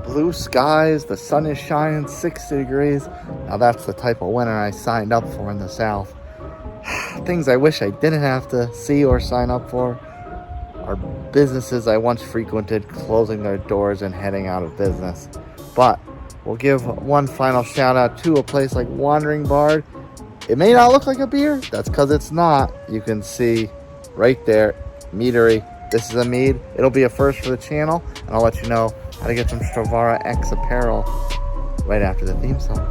Blue skies, the sun is shining, 60 degrees. Now that's the type of winter I signed up for in the South. Things I wish I didn't have to see or sign up for are businesses I once frequented closing their doors and heading out of business. But we'll give one final shout out to a place like Wandering Bard. It may not look like a beer, that's because it's not. You can see right there, Meadery. This is a mead. It'll be a first for the channel, and I'll let you know how to get some Stravara X apparel right after the theme song.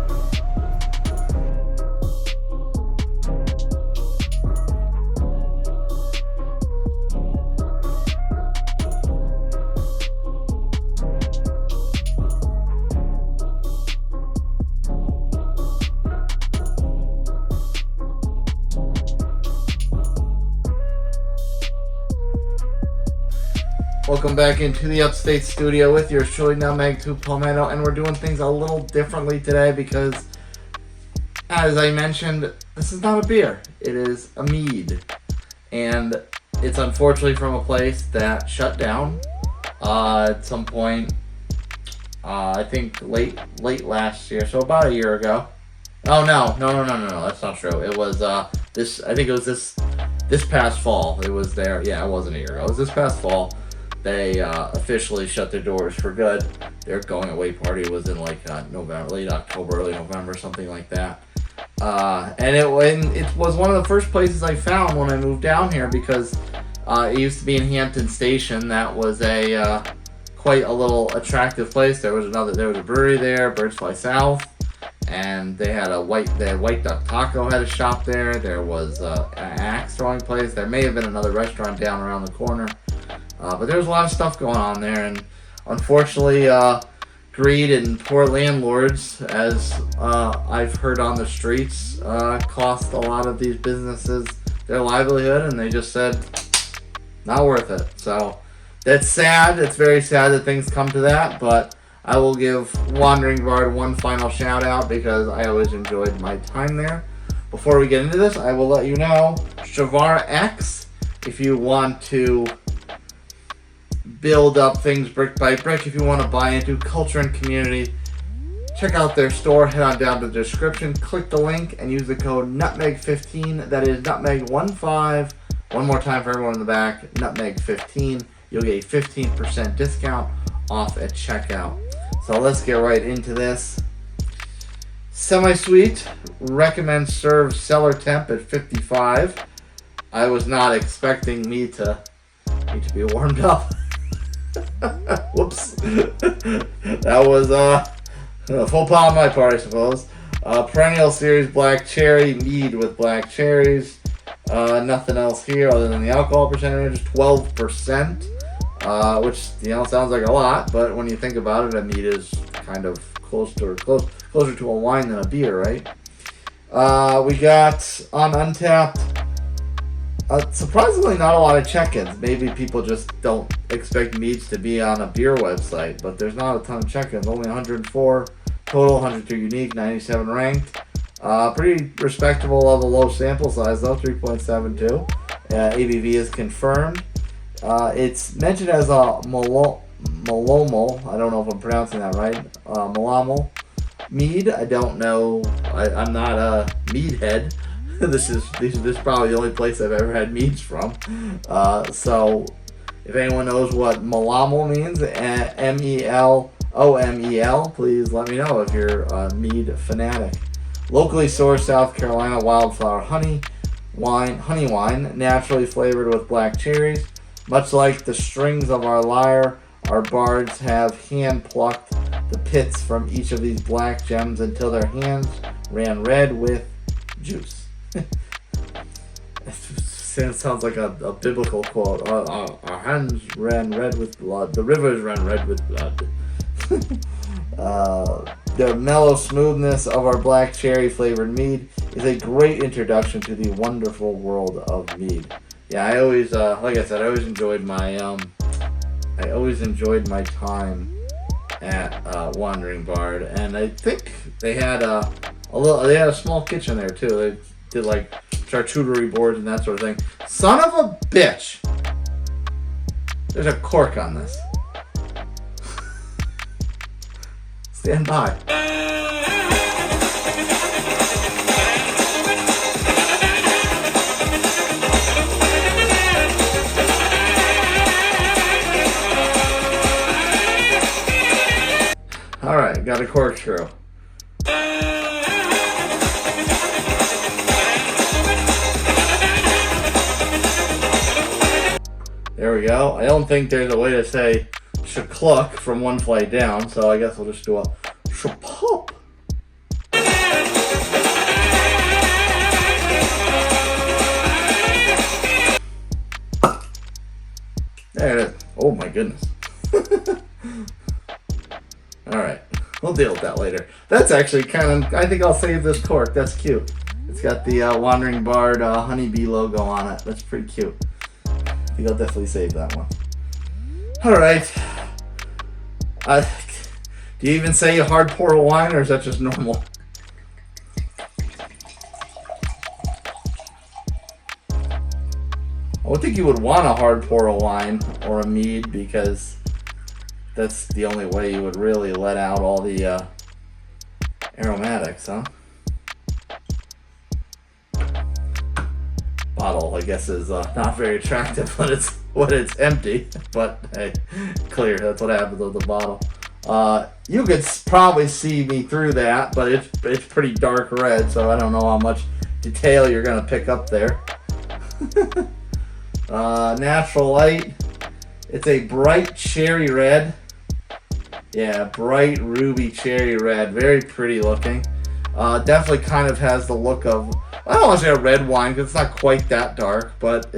Welcome back into the Upstate Studio with yours truly, Nutmeg 2 Palmetto, and we're doing things a little differently today because, as I mentioned, this is not a beer. It is a mead, and it's unfortunately from a place that shut down at some point. I think late last year, so about a year ago. Oh no, that's not true. It was this. I think it was this past fall. It was there. Yeah, it wasn't a year ago. It was this past fall. They officially shut their doors for good. Their going away party was in like November, late October, early November, something like that. And it was one of the first places I found when I moved down here because it used to be in Hampton Station. That was a quite a little attractive place. There was a brewery there, Birds Fly South, and they had White Duck Taco had a shop there. There was an axe throwing place. There may have been another restaurant down around the corner. But there was a lot of stuff going on there, and unfortunately, greed and poor landlords, as I've heard on the streets, cost a lot of these businesses their livelihood, and they just said, not worth it. So that's sad. It's very sad that things come to that, but I will give Wandering Bard one final shout out because I always enjoyed my time there. Before we get into this, I will let you know, Stravara X, if you want to build up things brick by brick, if you want to buy into culture and community, check out their store. Head on down to the description, click the link, and use the code NUTMEG15. That is NUTMEG15. One more time for everyone in the back, NUTMEG15. You'll get a 15% discount off at checkout. So let's get right into this. Semi-sweet, recommend serve cellar temp at 55. I was not expecting me to be warmed up. Whoops. That was a full pile on my part, I suppose. Perennial series black cherry, mead with black cherries. Nothing else here other than the alcohol percentage, 12%, which sounds like a lot, but when you think about it, a mead is kind of closer to a wine than a beer, right? We got on Untapped. Surprisingly, not a lot of check-ins. Maybe people just don't expect meads to be on a beer website, but there's not a ton of check-ins. Only 104 total, 102 unique, 97 ranked. Pretty respectable of a low sample size, though, 3.72. ABV is confirmed. It's mentioned as a Melomel. I don't know if I'm pronouncing that right. Melomel. Mead, I don't know. I'm not a mead head. This is probably the only place I've ever had meads from. So if anyone knows what Melomel means, MELOMEL, please let me know if you're a mead fanatic. Locally sourced South Carolina wildflower honey wine, naturally flavored with black cherries. Much like the strings of our lyre, our bards have hand plucked the pits from each of these black gems until their hands ran red with juice. It sounds like a biblical quote. Our hands ran red with blood. The rivers ran red with blood. The mellow smoothness of our black cherry flavored mead is a great introduction to the wonderful world of mead. Yeah, I always, like I said, I always enjoyed my time at Wandering Bard, and I think they had a small kitchen there too. They did like charcuterie boards and that sort of thing. Son of a bitch! There's a cork on this. Stand by. All right, got a corkscrew. There we go. I don't think there's a way to say shakluck from one flight down, so I guess we'll just do a shapop. There it is. Oh my goodness. Alright, we'll deal with that later. That's actually kind of, I think I'll save this cork. That's cute. It's got the Wandering Bard honeybee logo on it. That's pretty cute. I think I'll definitely save that one. Alright. Do you even say a hard pour of wine, or is that just normal? I would think you would want a hard pour of wine or a mead, because that's the only way you would really let out all the aromatics, huh? Bottle, I guess, is not very attractive when it's empty, but hey, clear. That's what happens with the bottle. You could probably see me through that, but it's pretty dark red, so I don't know how much detail you're gonna pick up there. Natural light. It's a bright cherry red. Yeah, bright ruby cherry red. Very pretty looking. Definitely kind of has the look of, I don't want to say a red wine because it's not quite that dark, but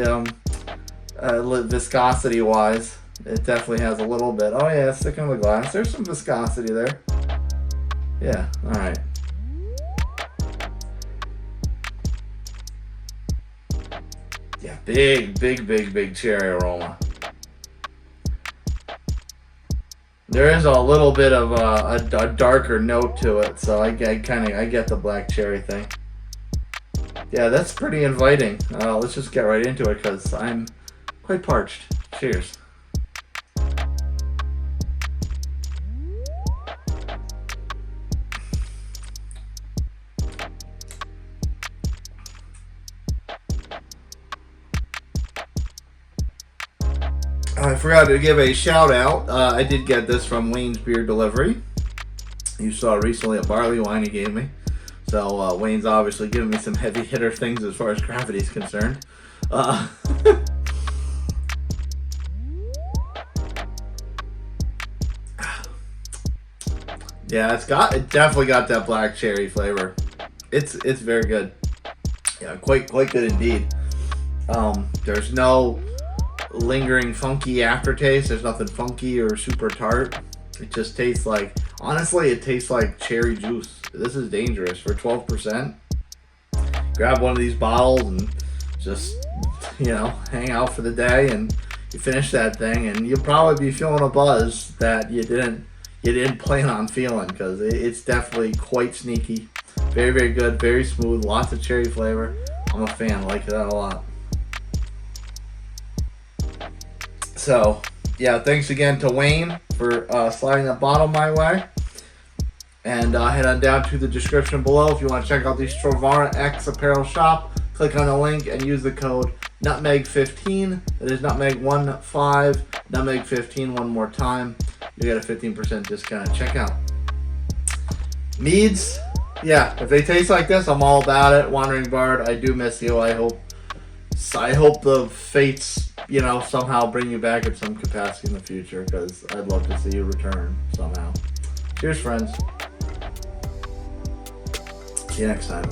viscosity wise, it definitely has a little bit. Oh yeah, sticking to the glass. There's some viscosity there. Yeah, alright. Yeah, big cherry aroma. There is a little bit of a darker note to it, so I get the black cherry thing. Yeah, that's pretty inviting. Let's just get right into it because I'm quite parched. Cheers. I forgot to give a shout out. I did get this from Wayne's Beer Delivery. You saw recently a barley wine he gave me. So Wayne's obviously giving me some heavy hitter things as far as gravity is concerned. Yeah, it definitely got that black cherry flavor. It's very good. Yeah, quite good indeed. There's no lingering funky aftertaste. There's nothing funky or super tart. It just tastes like, honestly, it tastes like cherry juice. This is dangerous for 12%. Grab one of these bottles and just, hang out for the day, and you finish that thing, and you'll probably be feeling a buzz that you didn't plan on feeling, because it's definitely quite sneaky. Very good, very smooth, lots of cherry flavor. I'm a fan, I like that a lot. So, yeah, thanks again to Wayne for sliding that bottle my way. And head on down to the description below if you want to check out the Strovara X apparel shop. Click on the link and use the code NUTMEG15. That is NUTMEG15, NUTMEG15 one more time. You get a 15% discount at checkout. Meads, yeah, if they taste like this, I'm all about it. Wandering Bard, I do miss you. I hope the fates, somehow bring you back at some capacity in the future, because I'd love to see you return somehow. Cheers, friends. See you next time.